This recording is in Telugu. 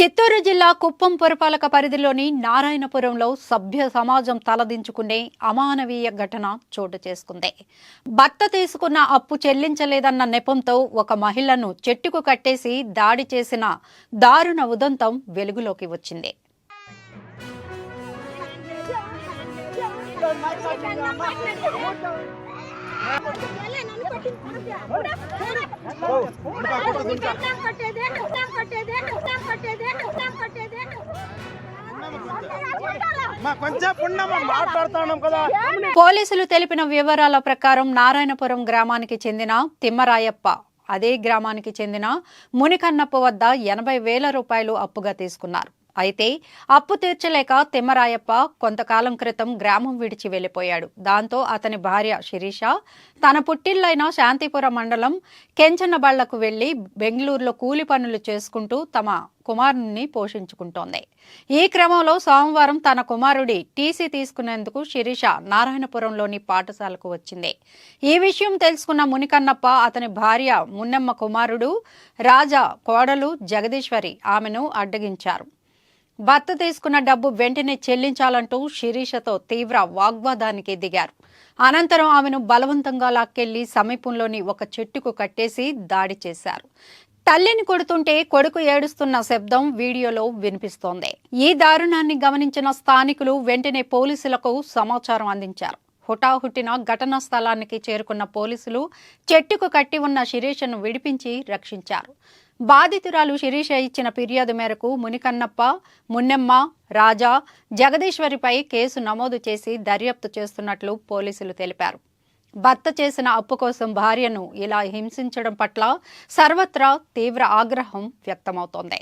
చిత్తూరు జిల్లా కుప్పం పురపాలక పరిధిలోని నారాయణపురంలో సభ్య సమాజం తలదించుకునే అమానవీయ ఘటన చోటు చేసుకుంది. భర్త తీసుకున్న అప్పు చెల్లించలేదన్న నెపంతో ఒక మహిళను చెట్టుకు కట్టేసి దాడి చేసిన దారుణ ఉదంతం వెలుగులోకి వచ్చింది. పోలీసులు తెలిపిన వివరాల ప్రకారం నారాయణపురం గ్రామానికి చెందిన తిమ్మరాయప్ప అదే గ్రామానికి చెందిన మునికన్నప్ప వద్ద 80,000 రూపాయలు అప్పుగా తీసుకున్నారు. అయితే అప్పు తీర్చలేక తిమ్మరాయప్ప కొంతకాలం క్రితం గ్రామం విడిచి వెళ్లిపోయాడు. దాంతో అతని భార్య శిరీష తన పుట్టిల్లైన శాంతిపురం మండలం కెంచనబళ్లకు వెళ్లి బెంగళూరులో కూలి పనులు చేసుకుంటూ తమ కుమారుణ్ణి పోషించుకుంటోంది. ఈ క్రమంలో సోమవారం తన కుమారుడి టీసీ తీసుకునేందుకు శిరీష నారాయణపురంలోని పాఠశాలకు వచ్చింది. ఈ విషయం తెలుసుకున్న మునికన్నప్ప అతని భార్య మున్నెమ్మ కుమారుడు రాజా కోడలు జగదీశ్వరి ఆమెను అడ్డగించారు. భర్త తీసుకున్న డబ్బు వెంటనే చెల్లించాలంటూ శిరీషతో తీవ్ర వాగ్వాదానికి దిగారు. అనంతరం ఆమెను బలవంతంగా లాక్కెళ్లి సమీపంలోని ఒక చెట్టుకు కట్టేసి దాడి చేశారు. తల్లిని కొడుతుంటే కొడుకు ఏడుస్తున్న శబ్దం వీడియోలో వినిపిస్తోంది. ఈ దారుణాన్ని గమనించిన స్థానికులు వెంటనే పోలీసులకు సమాచారం అందించారు. హుటాహుటిన ఘటనా స్థలానికి చేరుకున్న పోలీసులు చెట్టుకు కట్టి ఉన్న శిరీషను విడిపించి రక్షించారు. బాధితురాలు శిరీష ఇచ్చిన ఫిర్యాదు మేరకు మునికన్నప్ప, మున్నెమ్మ, రాజా, జగదీశ్వరిపై కేసు నమోదు చేసి దర్యాప్తు చేస్తున్నట్లు పోలీసులు తెలిపారు. భర్త చేసిన అప్పు కోసం భార్యను ఇలా హింసించడం పట్ల సర్వత్రా తీవ్ర ఆగ్రహం వ్యక్తమవుతోంది.